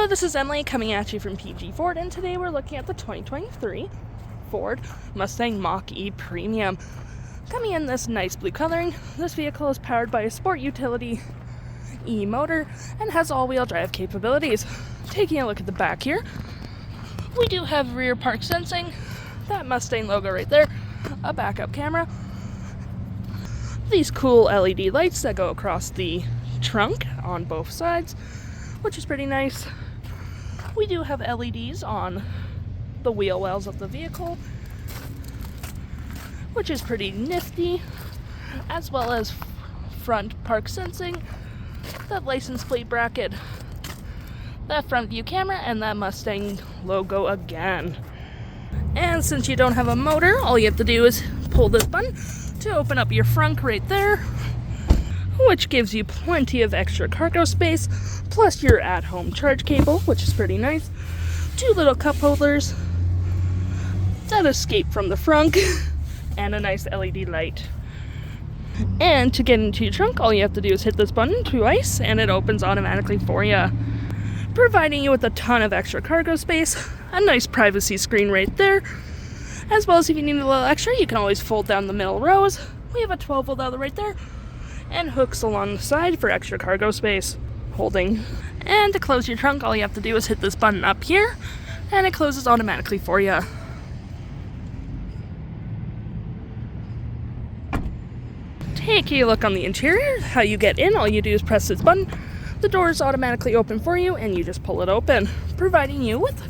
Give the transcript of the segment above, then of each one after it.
Hello, this is Emily coming at you from PG Ford, and today we're looking at the 2023 Ford Mustang Mach-E Premium. Coming in this nice blue coloring, this vehicle is powered by a sport utility e-motor and has all-wheel drive capabilities. Taking a look at the back here, we do have rear park sensing, that Mustang logo right there, a backup camera, these cool LED lights that go across the trunk on both sides, which is pretty nice. We do have LEDs on the wheel wells of the vehicle, which is pretty nifty, as well as front park sensing, that license plate bracket, that front view camera, and that Mustang logo again. And since you don't have a motor, all you have to do is pull this button to open up your frunk right there, which gives you plenty of extra cargo space, plus your at-home charge cable, which is pretty nice. Two little cup holders that escape from the frunk, and a nice LED light. And to get into your trunk, all you have to do is hit this button twice, and it opens automatically for you, providing you with a ton of extra cargo space, a nice privacy screen right there, as well as if you need a little extra, you can always fold down the middle rows. We have a 12-volt outlet right there, and hooks along the side for extra cargo space holding. And to close your trunk, all you have to do is hit this button up here, and it closes automatically for you. Taking a look on the interior, how you get in, all you do is press this button, the doors automatically open for you, and you just pull it open, providing you with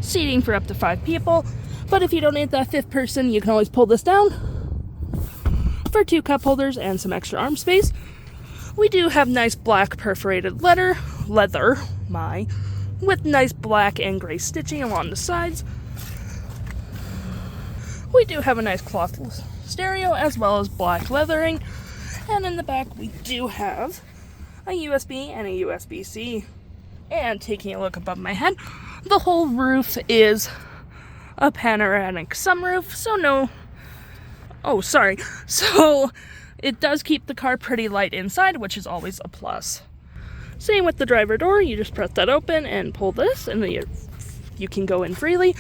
seating for up to 5 people. But if you don't need that 5th person, you can always pull this down for 2 cup holders and some extra arm space. We do have nice black perforated leather, with nice black and gray stitching along the sides. We do have a nice cloth stereo as well as black leathering, and in the back we do have a USB and a USB-C. And taking a look above my head, the whole roof is a panoramic sunroof, so it does keep the car pretty light inside, which is always a plus. Same with the driver door, you just press that open and pull this, and you can go in freely.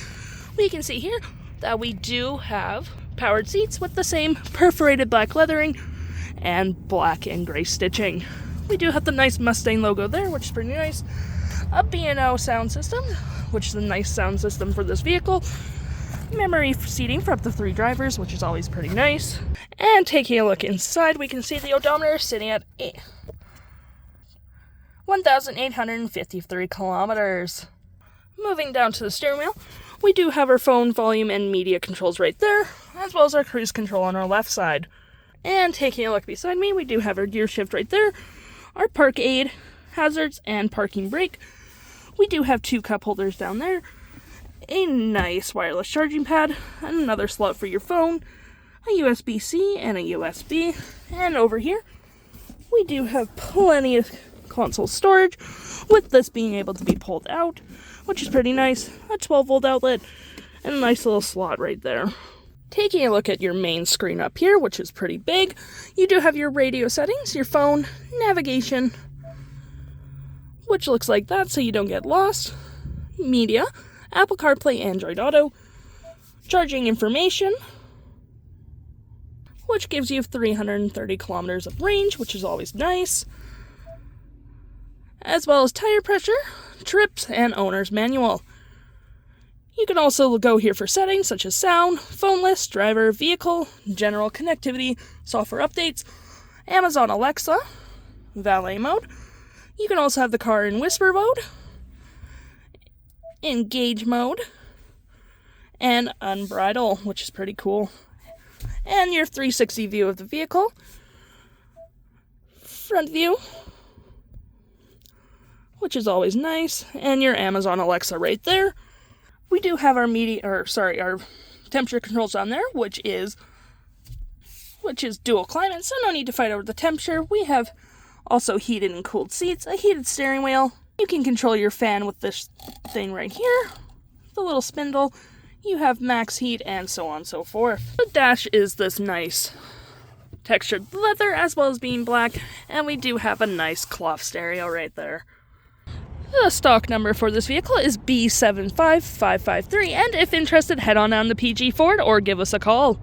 We can see here that we do have powered seats with the same perforated black leathering and black and gray stitching. We do have the nice Mustang logo there, which is pretty nice. A B&O sound system, which is a nice sound system for this vehicle. Memory seating for up to 3 drivers, which is always pretty nice. And taking a look inside, we can see the odometer sitting at 1,853 kilometers. Moving down to the steering wheel, we do have our phone volume and media controls right there, as well as our cruise control on our left side. And taking a look beside me, we do have our gear shift right there, our park aid, hazards, and parking brake. We do have 2 cup holders down there, a nice wireless charging pad, and another slot for your phone, a USB-C and a USB, and over here we do have plenty of console storage, with this being able to be pulled out, which is pretty nice, a 12-volt outlet, and a nice little slot right there. Taking a look at your main screen up here, which is pretty big, you do have your radio settings, your phone, navigation, which looks like that so you don't get lost, media, Apple CarPlay, Android Auto, charging information, which gives you 330 kilometers of range, which is always nice, as well as tire pressure, trips, and owner's manual. You can also go here for settings such as sound, phone list, driver, vehicle, general connectivity, software updates, Amazon Alexa, valet mode. You can also have the car in whisper mode, engage mode, and unbridle, which is pretty cool. And your 360 view of the vehicle, front view, which is always nice, and your Amazon Alexa right there. We do have our our temperature controls on there, which is dual climate, so no need to fight over the temperature. We have also heated and cooled seats, a heated steering wheel. You can control your fan with this thing right here, the little spindle. You have max heat, and so on and so forth. The dash is this nice textured leather, as well as being black, and we do have a nice cloth stereo right there. The stock number for this vehicle is B75553, and if interested, head on down to PG Ford or give us a call.